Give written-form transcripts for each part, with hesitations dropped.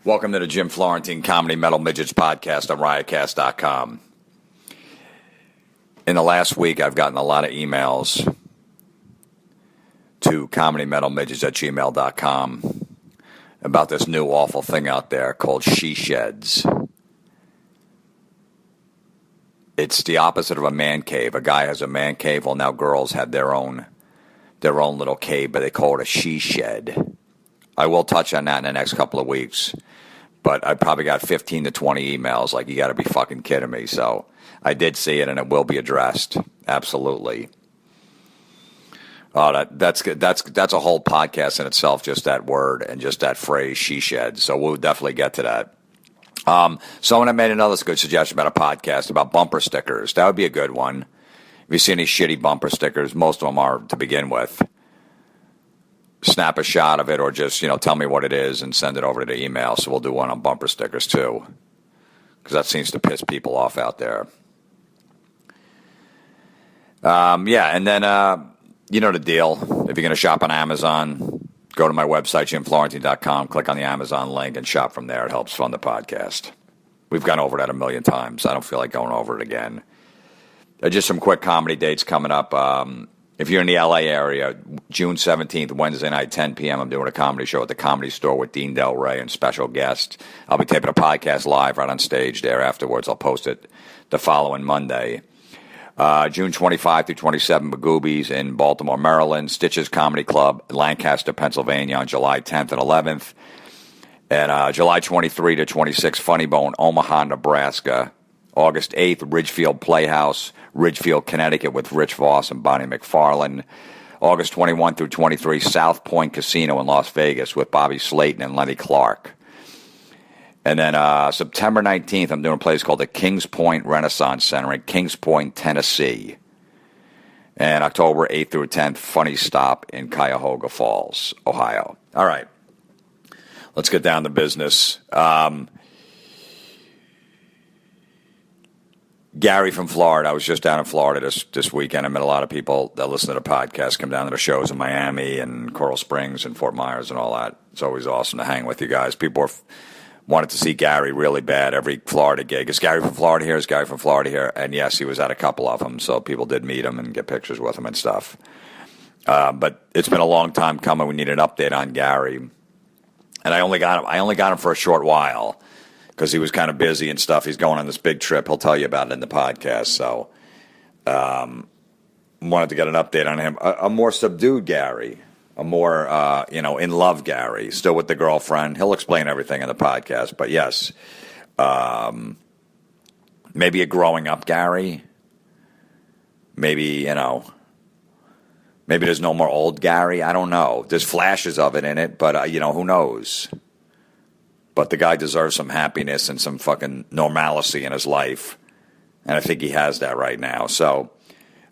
Welcome to the Jim Florentine Comedy Metal Midgets podcast on riotcast.com. In the last week, I've gotten a lot of emails to comedymetalmidgets@gmail.com about this new awful thing out there called she sheds. It's the opposite of a man cave. A guy has a man cave. Well, now girls have their own little cave, but they call it a she shed. I will touch on that in the next couple of weeks. But I probably got 15 to 20 emails like, you got to be fucking kidding me. So I did see it, and it will be addressed. Absolutely. Oh, that's good. That's a whole podcast in itself, just that word and just that phrase, she shed. So we'll definitely get to that. Someone had made another good suggestion about a podcast about bumper stickers. That would be a good one. If you see any shitty bumper stickers, most of them are to begin with. Snap a shot of it, or just, tell me what it is and send it over to the email. So we'll do one on bumper stickers too, because that seems to piss people off out there. And then you know the deal. If you're going to shop on Amazon, go to my website, jimflorentine.com, click on the Amazon link, and shop from there. It helps fund the podcast. We've gone over that a million times. I don't feel like going over it again. Just some quick comedy dates coming up. If you're in the LA area, June 17th, Wednesday night, 10 p.m., I'm doing a comedy show at the Comedy Store with Dean Del Rey and special guest. I'll be taping a podcast live right on stage there afterwards. I'll post it the following Monday. June 25 through 27, Magoobies in Baltimore, Maryland. Stitches Comedy Club, Lancaster, Pennsylvania on July 10th and 11th. And July 23 to 26, Funny Bone, Omaha, Nebraska. August 8th, Ridgefield Playhouse, Ridgefield, Connecticut with Rich Voss and Bonnie McFarlane. August 21 through 23, South Point Casino in Las Vegas with Bobby Slayton and Lenny Clark. And then September 19th, I'm doing a place called the Kings Point Renaissance Center in Kings Point, Tennessee. And October 8th through 10th, Funny Stop in Cuyahoga Falls, Ohio. All right. Let's get down to business. Gary from Florida. I was just down in Florida this weekend. I met a lot of people that listen to the podcast, come down to the shows in Miami and Coral Springs and Fort Myers and all that. It's always awesome to hang with you guys. People wanted to see Gary really bad every Florida gig. Is Gary from Florida here? Is Gary from Florida here? And yes, he was at a couple of them, so people did meet him and get pictures with him and stuff. But it's been a long time coming. We need an update on Gary. And I only got him for a short while, because he was kind of busy and stuff. He's going on this big trip. He'll tell you about it in the podcast. So wanted to get an update on him. A more subdued Gary, a more, in love Gary, still with the girlfriend. He'll explain everything in the podcast. But yes, maybe a growing up Gary. Maybe, maybe there's no more old Gary. I don't know. There's flashes of it in it, but, who knows? But the guy deserves some happiness and some fucking normalcy in his life. And I think he has that right now. So,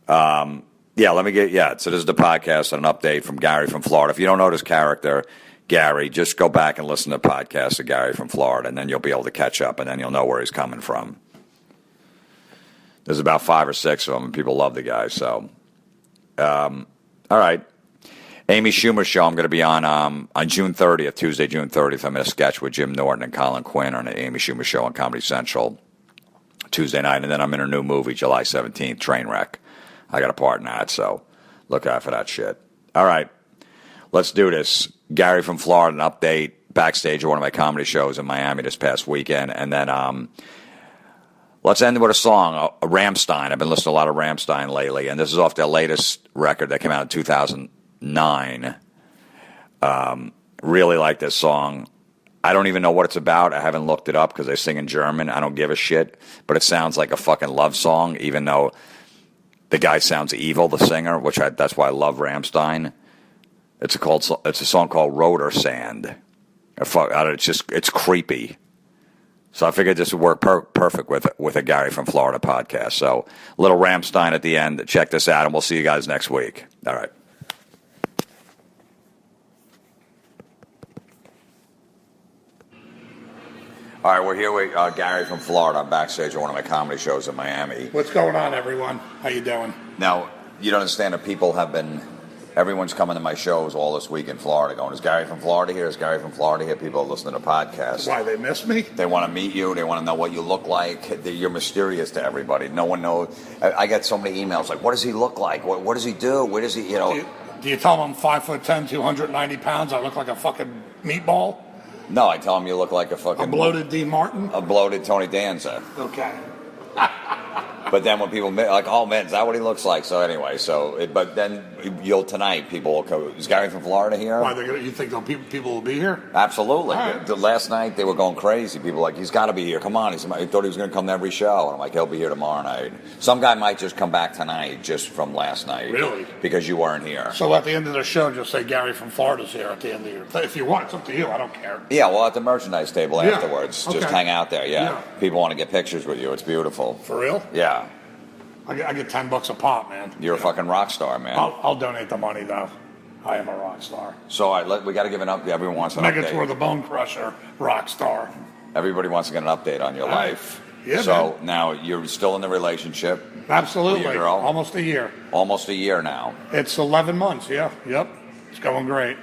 so this is the podcast and an update from Gary from Florida. If you don't know this character, Gary, just go back and listen to the podcast of Gary from Florida, and then you'll be able to catch up, and then you'll know where he's coming from. There's about 5 or 6 of them, and people love the guy. So, all right. Amy Schumer show I'm going to be on June 30th, Tuesday, June 30th. I'm in a sketch with Jim Norton and Colin Quinn on the Amy Schumer show on Comedy Central Tuesday night. And then I'm in a new movie July 17th, Trainwreck. I got a part in that, so look out for that shit. All right, let's do this. Gary from Florida, an update backstage at one of my comedy shows in Miami this past weekend. And then let's end with a song, a Rammstein. I've been listening to a lot of Rammstein lately, and this is off their latest record that came out in 2009. Really like this song. I don't even know what it's about. I haven't looked it up because they sing in German. I don't give a shit, but it sounds like a fucking love song, even though the guy sounds evil, the singer, that's why I love Rammstein. It's a song called Rotor Sand. It's creepy. So I figured this would work perfect with a Gary from Florida podcast. So a little Rammstein at the end. Check this out, and we'll see you guys next week. All right. All right, we're here with Gary from Florida. I'm backstage at one of my comedy shows in Miami. What's going on, everyone? How you doing? Now, you don't understand that people have been everyone's coming to my shows all this week in Florida going, is Gary from Florida here? Is Gary from Florida here? People are listening to podcasts. Why, they miss me? They want to meet you. They want to know what you look like. You're mysterious to everybody. No one knows. I get so many emails like, what does he look like? What does he do? Where does he, Do you tell them I'm 5'10", 290 pounds? I look like a fucking meatball? No, I tell them you look like a fucking... A bloated Dean Martin? A bloated Tony Danza. Okay. But then when people like, oh man, is that what he looks like? So anyway, but then tonight people will go, is Gary from Florida here? Why, you think people will be here? Absolutely. Right. The last night they were going crazy. People were like, he's got to be here. Come on. He thought he was going to come to every show. And I'm like, he'll be here tomorrow night. Some guy might just come back tonight just from last night. Really? Because you weren't here. So at the end of the show, just say Gary from Florida's here at the end of your... If you want, it's up to you. I don't care. Yeah, well, at the merchandise table afterwards. Okay. Just hang out there, yeah. People want to get pictures with you. It's beautiful. For real? Yeah. I get $10 a pop, man. You're a fucking rock star, man. I'll donate the money, though. I am a rock star. So we got to give an update. Everyone wants an update. Megator the Bone Crusher, rock star. Everybody wants to get an update on your life. Yeah, so man. now you're still in the relationship. Absolutely. With your girl. Almost a year. Almost a year now. It's 11 months, yeah. Yep. It's going great.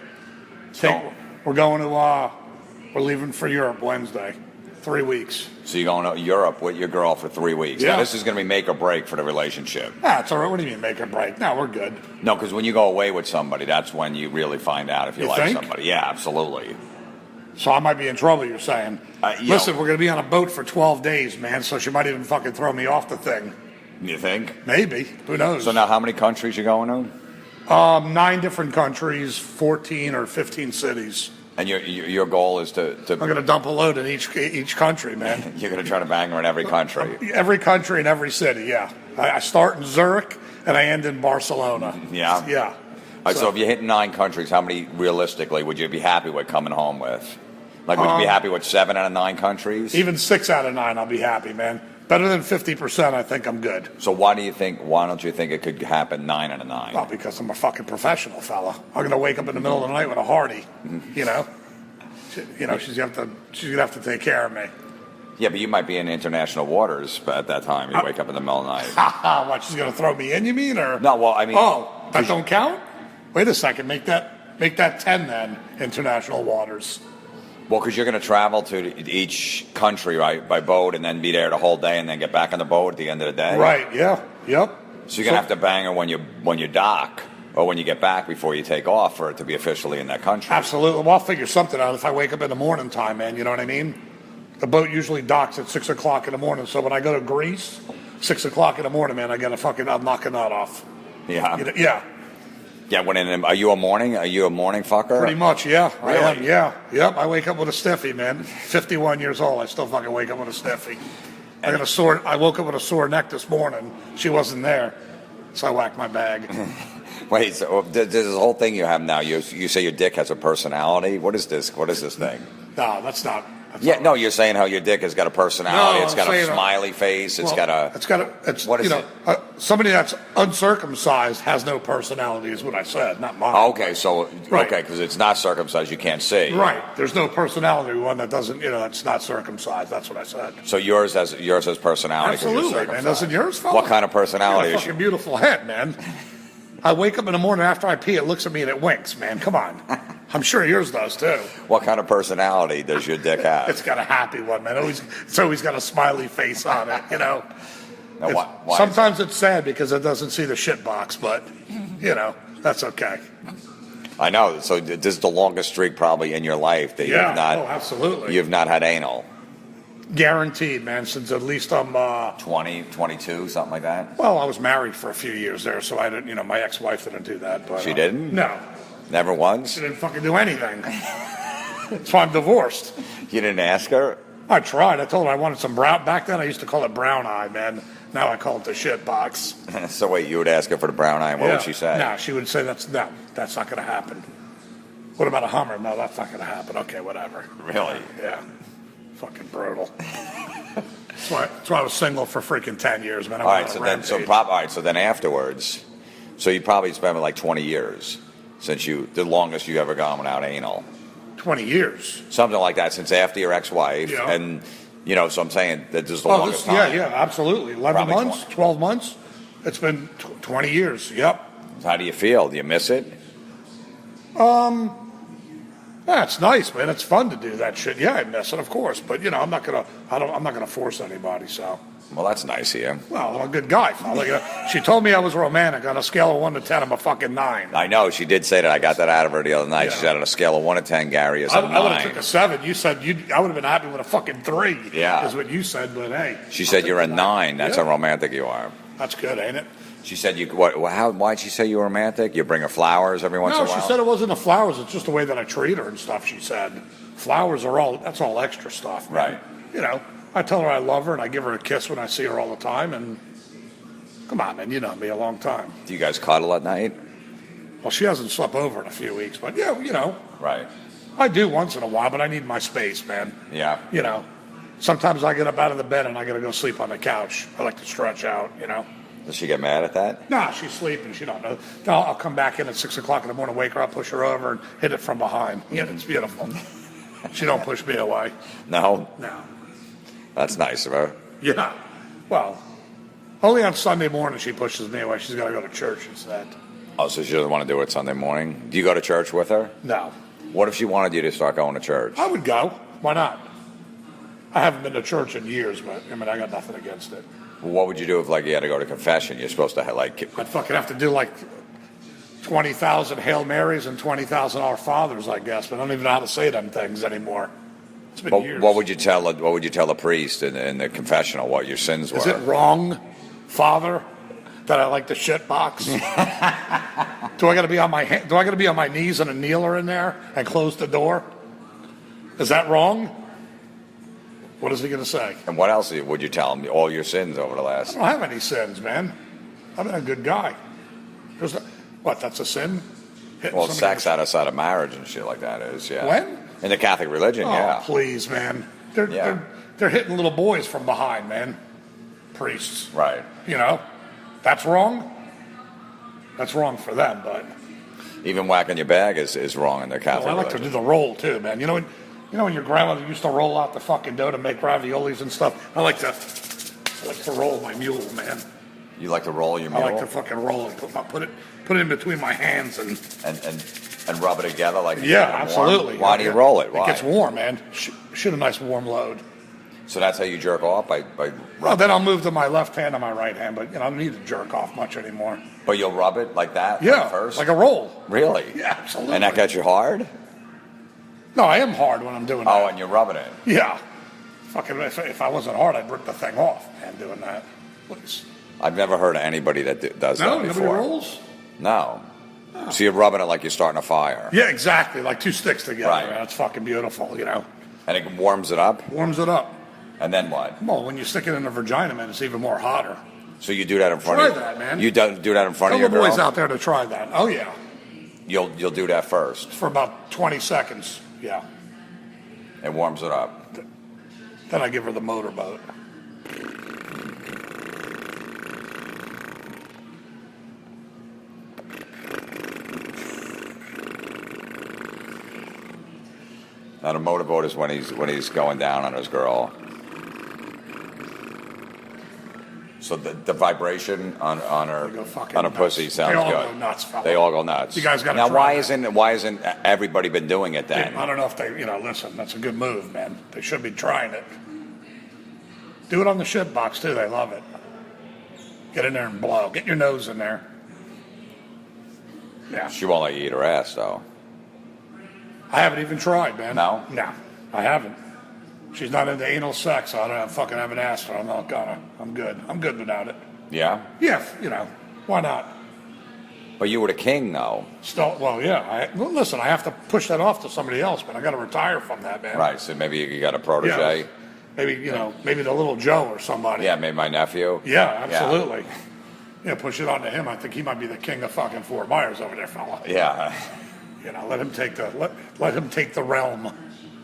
We're leaving for Europe Wednesday. 3 weeks. So you're going to Europe with your girl for 3 weeks. Yeah. Now, this is going to be make or break for the relationship. It's all right. What do you mean make or break? No, we're good. No, because when you go away with somebody, that's when you really find out if you like think? somebody. Yeah, absolutely. So I might be in trouble, you're saying. Listen, we're going to be on a boat for 12 days, man, so she might even fucking throw me off the thing. You think? Maybe. Who knows? So now how many countries you going to? 9 different countries, 14 or 15 cities. And your goal is to I'm going to dump a load in each country, man. You're going to try to bang her in every country. Every country and every city, yeah. I start in Zurich and I end in Barcelona. Yeah? Yeah. So if you hit 9 countries, how many realistically would you be happy with coming home with? Like, would you be happy with 7 out of 9 countries? Even 6 out of 9, I'll be happy, man. Better than 50%, I think I'm good. So why don't you think it could happen 9 out of 9? Well, because I'm a fucking professional fella. I'm going to wake up in the middle of the night with a Hardy, you know? She's going to have to take care of me. Yeah, but you might be in international waters at that time. You wake up in the middle of the night. What, she's going to throw me in, you mean? Or No, well, I mean... Oh, that don't count? Wait a second. Make that 10 then, international waters. Well, because you're going to travel to each country, right, by boat and then be there the whole day and then get back on the boat at the end of the day? Right, yeah, yep. So you're going to have to bang her when you dock or when you get back before you take off for it to be officially in that country. Absolutely. Well, I'll figure something out if I wake up in the morning time, man, you know what I mean? The boat usually docks at 6 o'clock in the morning, so when I go to Greece, 6 o'clock in the morning, man, I'm knocking that off. Yeah. Yeah. Yeah, are you a morning fucker? Pretty much, yeah. Really? I am, yeah. Yep, I wake up with a stiffy, man. 51 years old, I still fucking wake up with a stiffy. I woke up with a sore neck this morning. She wasn't there, so I whacked my bag. Wait, so there's this whole thing you have now. You say your dick has a personality. What is this? What is this thing? No, that's not. No, you're saying how your dick has got a personality. No, it's got a smiley face. It's what is it? Somebody that's uncircumcised has no personality, is what I said, not mine. Okay, so Right. okay, because it's not circumcised, you can't see. Right. There's no personality one that doesn't, that's not circumcised. That's what I said. So yours has personality. 'Cause you're Absolutely, man. circumcised. Doesn't yours, fella? What kind of personality You got is a your? fucking beautiful head, man. I wake up in the morning after I pee, it looks at me and it winks, man. Come on. I'm sure yours does, too. What kind of personality does your dick have? It's got a happy one, man. It's always got a smiley face on it, Now, why sometimes it's sad because it doesn't see the shit box, but, that's okay. I know. So this is the longest streak probably in your life that absolutely. you've not had anal. Guaranteed, man, since at least I'm 20, 22, something like that. Well, I was married for a few years there, so I didn't, my ex-wife didn't do that. But She didn't? No. Never once? She didn't fucking do anything. That's why I'm divorced. You didn't ask her? I tried. I told her I wanted some brown. Back then, I used to call it brown eye, man. Now I call it the shit box. So wait, you would ask her for the brown eye, and what would she say? No, she would say that's not going to happen. What about a Hummer? No, that's not going to happen. Okay, whatever. Really? Yeah. Fucking brutal. That's why I was single for freaking 10 years, man. All right, so then afterwards, so you probably spent like 20 years since the longest you ever gone without anal. 20 years. Something like that since after your ex-wife. Yeah. And, so I'm saying that this is the longest time. Yeah, absolutely. 11 months, 12 months. It's been 20 years. Yep. How do you feel? Do you miss it? Yeah, it's nice, man. It's fun to do that shit. Yeah, I miss it, of course. But you know, I'm not gonna force anybody. So. Well, that's nice of you. Well, I'm a good guy, fella. She told me I was romantic. On a scale of 1 to 10, I'm a fucking 9. I know. She did say that. I got that out of her the other night. Yeah. She said on a scale of 1 to 10, Gary is a 9. I would have took a 7. You said I would have been happy with a fucking 3. Yeah. Is what you said, but hey. She said you're a 9. That's how romantic you are. That's good, ain't it? She said you. What? Why'd she say you were romantic? You bring her flowers every once in a while. No, she said it wasn't the flowers. It's just the way that I treat her and stuff. She said flowers are that's all extra stuff, man. Right. You know, I tell her I love her and I give her a kiss when I see her all the time. And come on, man, you know me a long time. Do you guys cuddle at night? Well, she hasn't slept over in a few weeks, but yeah, you know. Right. I do once in a while, but I need my space, man. Yeah. You know, sometimes I get up out of the bed and I got to go sleep on the couch. I like to stretch out, you know. Does she get mad at that? Nah, she's sleeping. She don't know. Then I'll come back in at 6 o'clock in the morning, wake her up, push her over, and hit it from behind. Yeah, it's beautiful. She don't push me away. No? No. That's nice of her. Yeah. Well, only on Sunday morning she pushes me away. She's got to go to church instead. Oh, so she doesn't want to do it Sunday morning? Do you go to church with her? No. What if she wanted you to start going to church? I would go. Why not? I haven't been to church in years, but I mean, I got nothing against it. What would you do if, like, you had to go to confession? You're supposed to have, like... I'd fucking have to do, like, 20,000 Hail Marys and 20,000 Our Fathers, I guess. But I don't even know how to say them things anymore. It's been years. What would you tell the priest in the confessional what your sins were? Is it wrong, Father, that I like the shit box? Do I got to be on my knees and a kneeler in there and close the door? Is that wrong? What is he going to say? And what else would you tell him? All your sins over the last... I don't have any sins, man. I've been a good guy. What, that's a sin? Well, sex outside of marriage and shit like that is, yeah. When? In the Catholic religion, yeah. Oh, please, man. They're hitting little boys from behind, man. Priests. Right. You know? That's wrong. That's wrong for them, but... Even whacking your bag is wrong in the Catholic religion. I like to do the roll, too, man. You know when your grandmother used to roll out the fucking dough to make raviolis and stuff? I like to roll my mule, man. You like to roll your mule? I like to fucking roll it. Put it in between my hands and rub it together like yeah, absolutely. Why do you roll it? Why? It gets warm, man. Shoot a nice warm load. So that's how you jerk off by Well, then I'll move to my left hand and my right hand, but I don't need to jerk off much anymore. But you'll rub it like that? Yeah, first? like a roll. Really? Yeah, absolutely. And that gets you hard? No, I am hard when I'm doing that. Oh, and you're rubbing it? Yeah. Fucking, if I wasn't hard, I'd rip the thing off, man, doing that. Please. I've never heard of anybody that does that before. Nobody rolls? No. Oh. So you're rubbing it like you're starting a fire? Yeah, exactly. Like two sticks together. Right. Man. It's fucking beautiful, you know. And it warms it up? Warms it up. And then what? Well, when you stick it in the vagina, man, it's even more hotter. So you do that in front of Try that, man. You do that in front of your girl? Tell the boys out there to try that. Oh, yeah. You'll do that first? For about 20 seconds, yeah. It warms it up. Then I give her the motorboat. Now the motorboat is when he's going down on his girl. So the vibration on her pussy sounds good. They all go nuts, fella. They all go nuts. You guys got to now. try Why isn't everybody been doing it then? I don't know if they listen. That's a good move, man. They should be trying it. Do it on the shit box too. They love it. Get in there and blow. Get your nose in there. Yeah. She won't let you eat her ass though. I haven't even tried, man. No? No, I haven't. She's not into anal sex, so I haven't asked her. I'm not gonna. I'm good. I'm good without it. Yeah? Yeah, why not? But you were the king, though. Still, well, yeah. Listen, I have to push that off to somebody else, man. I got to retire from that, man. Right, so maybe you got a protege. Yeah. Maybe the little Joe or somebody. Yeah, maybe my nephew. Yeah, absolutely. Yeah, push it on to him. I think he might be the king of fucking Fort Myers over there, fella. Yeah. Let him take the realm.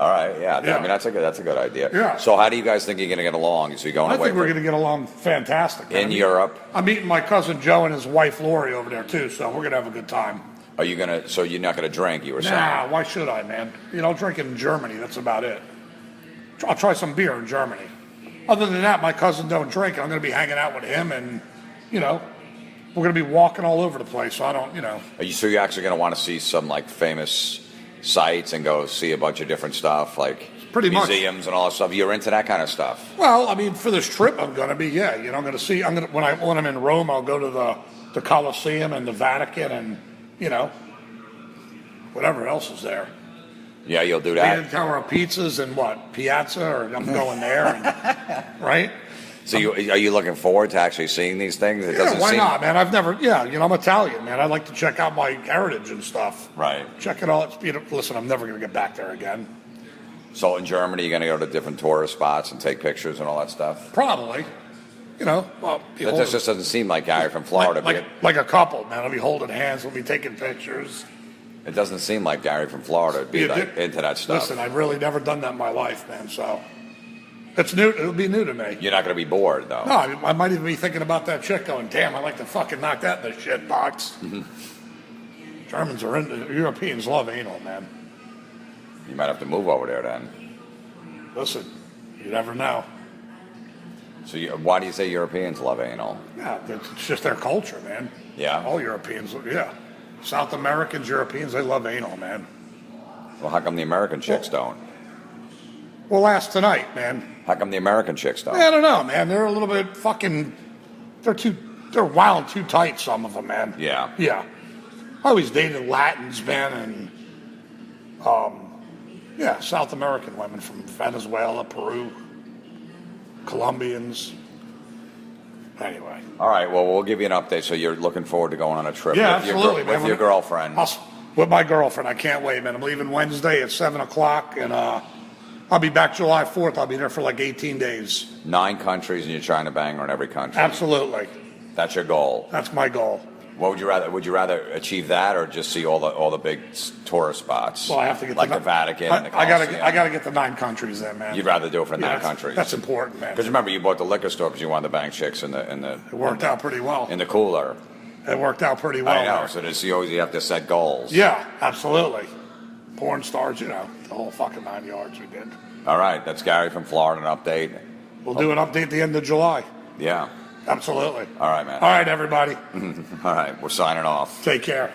All right, yeah. I mean, that's a good idea. Yeah. So how do you guys think you're going to get along? So you're going I away think we're going to get along fantastic. in Europe? I'm meeting my cousin Joe and his wife Lori over there too, so we're going to have a good time. Are you going to? So you're not going to drink? You were saying? Nah, why should I, man? I'll drink it in Germany. That's about it. I'll try some beer in Germany. Other than that, my cousin don't drink. I'm going to be hanging out with him and, we're going to be walking all over the place. So I don't, So you're actually going to want to see some like famous sites and go see a bunch of different stuff, like pretty museums and all that stuff. You're into that kind of stuff. Well, I mean, for this trip, I'm going to be, I'm going to see. When I'm in Rome, I'll go to the Colosseum and the Vatican, and whatever else is there. Yeah, you'll do that. Leaning Tower of Pizzas and what, Piazza, or I'm going there, right? So are you looking forward to actually seeing these things? It doesn't Why seem... not, man? I've never, I'm Italian, man. I like to check out my heritage and stuff. Right. Check it all. Listen, I'm never going to get back there again. So in Germany, you're going to go to different tourist spots and take pictures and all that stuff? Probably. Well, that just doesn't seem like Gary from Florida. Like a couple, man. I'll be holding hands. We'll be taking pictures. It doesn't seem like Gary from Florida would be into that stuff. Listen, I've really never done that in my life, man. So it's new. It'll be new to me. You're not going to be bored, though. No, I might even be thinking about that chick going, damn, I'd like to fucking knock that in the shit box. Germans are into, Europeans love anal, man. You might have to move over there then. Listen, you never know. So why do you say Europeans love anal? Yeah, it's just their culture, man. Yeah? All Europeans, yeah. South Americans, Europeans, they love anal, man. Well, how come the American chicks don't? We'll ask tonight, man. How come the American chicks don't? I don't know, man. They're a little bit fucking, they're wild too tight, some of them, man. Yeah. Yeah. I always dated Latins, man, and, South American women from Venezuela, Peru, Colombians. Anyway. All right, well, we'll give you an update. So you're looking forward to going on a trip with your girlfriend. With my girlfriend. I can't wait, man. I'm leaving Wednesday at 7 o'clock, and I'll be back July 4th. I'll be there for like 18 days. 9 countries, and you're trying to bang her in every country. Absolutely. That's your goal. That's my goal. What would you rather? Would you rather achieve that, or just see all the big tourist spots? Well, I have to get the Vatican. And the I gotta get the 9 countries then, man. You'd rather do it for 9 countries. That's important, man. Because remember, you bought the liquor store because you wanted to bang chicks in the. It worked out pretty well. In the cooler. It worked out pretty well. I know. So you have to set goals. Yeah, absolutely. Porn stars, the whole fucking 9 yards we did. All right, that's Gary from Florida. An update. We'll do an update at the end of July. Yeah. Absolutely. All right, man. All right, everybody. All right, we're signing off. Take care.